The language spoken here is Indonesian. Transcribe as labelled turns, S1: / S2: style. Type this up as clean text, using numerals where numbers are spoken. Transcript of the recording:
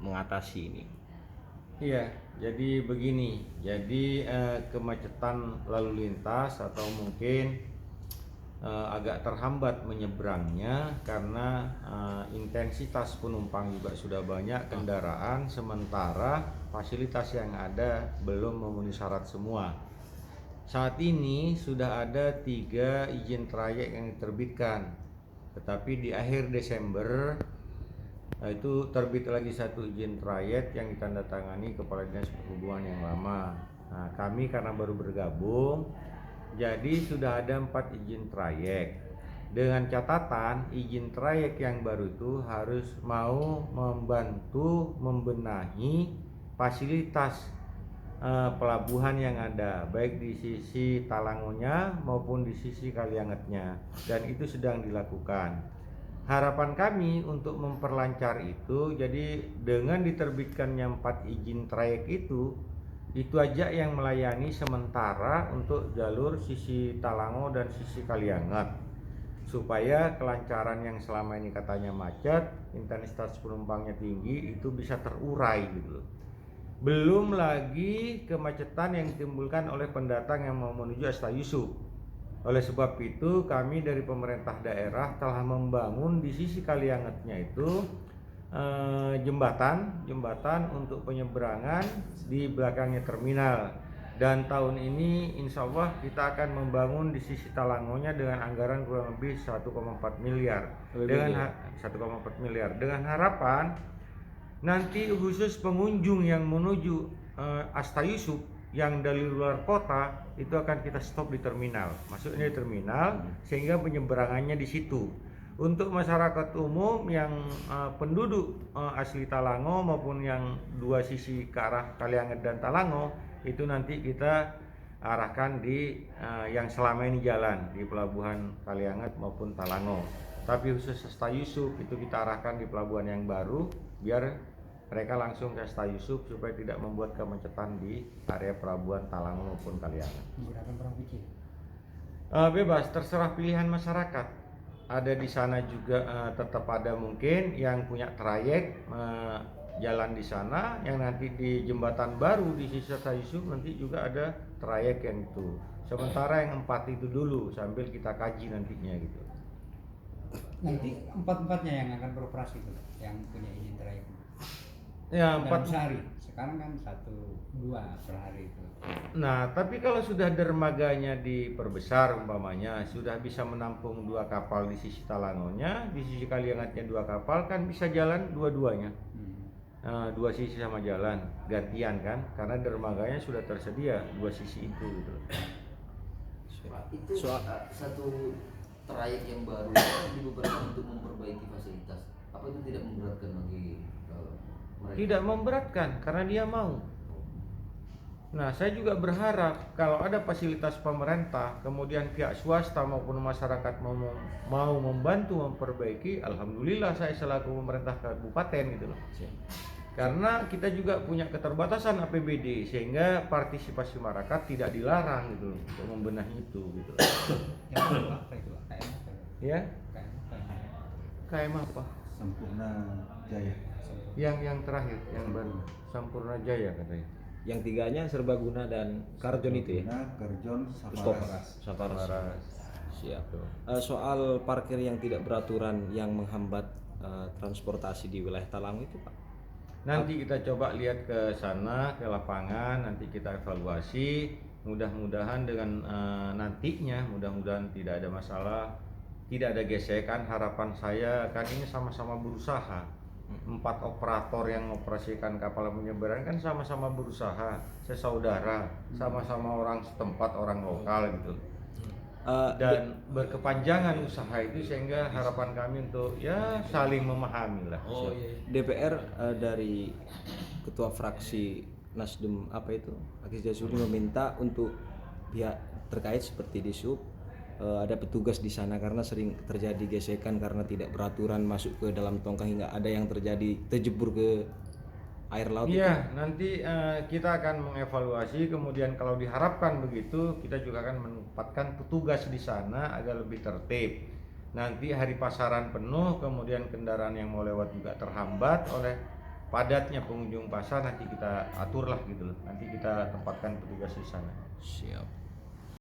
S1: mengatasi ini?
S2: Iya, jadi begini. Jadi kemacetan lalu lintas atau mungkin agak terhambat menyeberangnya karena intensitas penumpang juga sudah banyak kendaraan, sementara fasilitas yang ada belum memenuhi syarat semua. Saat ini sudah ada 3 izin trayek yang diterbitkan, tetapi di akhir Desember itu terbit lagi 1 izin trayek yang ditandatangani Kepala Dinas Perhubungan yang lama. Nah, kami karena baru bergabung, jadi sudah ada 4 izin trayek. Dengan catatan izin trayek yang baru itu harus mau membantu membenahi fasilitas pelabuhan yang ada, baik di sisi Talangonya maupun di sisi Kaliangetnya, dan itu sedang dilakukan. Harapan kami untuk memperlancar itu, jadi dengan diterbitkannya 4 izin trayek itu aja yang melayani sementara untuk jalur sisi Talango dan sisi Kalianget, supaya kelancaran yang selama ini katanya macet, intensitas penumpangnya tinggi, itu bisa terurai gitu loh. Belum lagi kemacetan yang ditimbulkan oleh pendatang yang mau menuju Asta Yusuf. Oleh sebab itu kami dari pemerintah daerah telah membangun di sisi Kaliangetnya itu jembatan untuk penyeberangan di belakangnya terminal. Dan tahun ini insya Allah kita akan membangun di sisi Talangonya dengan anggaran kurang lebih 1,4 miliar. Dengan 1,4 miliar dengan harapan nanti khusus pengunjung yang menuju Asta Yusuf yang dari luar kota itu akan kita stop di terminal, masuknya di terminal, sehingga penyeberangannya di situ. Untuk masyarakat umum yang penduduk asli Talango maupun yang 2 sisi ke arah Kalianget dan Talango, itu nanti kita arahkan di yang selama ini jalan di pelabuhan Kalianget maupun Talango. Tapi khusus Asta Yusuf itu kita arahkan di pelabuhan yang baru, biar mereka langsung ke Asta Yusuf supaya tidak membuat kemacetan di area pelabuhan Talango maupun Kalianget.
S3: Menggunakan perang kecil.
S2: Bebas, terserah pilihan masyarakat. Ada di sana juga tetap ada mungkin yang punya trayek jalan di sana, yang nanti di jembatan baru di sisi Asta Yusuf nanti juga ada trayek yang itu. Sementara yang 4 itu dulu sambil kita kaji nantinya gitu.
S3: Nanti 4-4-nya yang akan beroperasi itu, yang punya izin trayek.
S2: Ya,
S3: dalam sehari. Sekarang kan 1-2 per hari itu.
S2: Nah, tapi kalau sudah dermaganya diperbesar umpamanya, sudah bisa menampung 2 kapal di sisi Talangonya, di sisi Kaliangetnya 2 kapal, kan bisa jalan dua-duanya. 2 sisi sama jalan, gantian kan? Karena dermaganya sudah tersedia 2 sisi itu gitu.
S4: Pak, itu satu trayek yang baru dibebankan untuk memperbaiki fasilitas. Apa itu tidak memberatkan bagi mereka?
S2: Tidak memberatkan karena dia mau. Nah, saya juga berharap kalau ada fasilitas pemerintah, kemudian pihak swasta maupun masyarakat mau membantu memperbaiki, alhamdulillah saya selaku pemerintah kabupaten gitu loh. Karena kita juga punya keterbatasan APBD, sehingga partisipasi masyarakat tidak dilarang gitu loh, untuk membenahi itu gitu loh.
S3: Apa itu?
S2: Ya? KM apa?
S5: Sampurna Jaya.
S2: Yang terakhir, yang baru Sampurna Jaya katanya.
S1: Yang 3-nya Serbaguna dan Karjon itu ya?
S5: Karjon,
S1: Saparas. Siap. Soal parkir yang tidak beraturan yang menghambat transportasi di wilayah Talango itu, Pak?
S2: Nanti kita coba lihat ke sana, ke lapangan, nanti kita evaluasi. Mudah-mudahan dengan nantinya, mudah-mudahan tidak ada masalah, tidak ada gesekan. Harapan saya kan ini sama-sama berusaha. 4 operator yang mengoperasikan kapal penyeberangan kan sama-sama berusaha, sesaudara, sama-sama orang setempat, orang lokal gitu. Dan berkepanjangan usaha itu, sehingga harapan kami untuk ya saling memahami lah.
S1: DPR dari Ketua Fraksi Nasdem Akis Jasuri meminta untuk pihak terkait seperti di Sub ada petugas di sana karena sering terjadi gesekan karena tidak beraturan masuk ke dalam tongkang hingga ada yang terjebur ke air laut.
S2: Iya, nanti kita akan mengevaluasi, kemudian kalau diharapkan begitu kita juga akan menempatkan petugas di sana agar lebih tertib. Nanti hari pasaran penuh, kemudian kendaraan yang mau lewat juga terhambat oleh padatnya pengunjung pasar nanti kita aturlah gitu loh. Nanti kita tempatkan petugas di sana.
S1: Siap.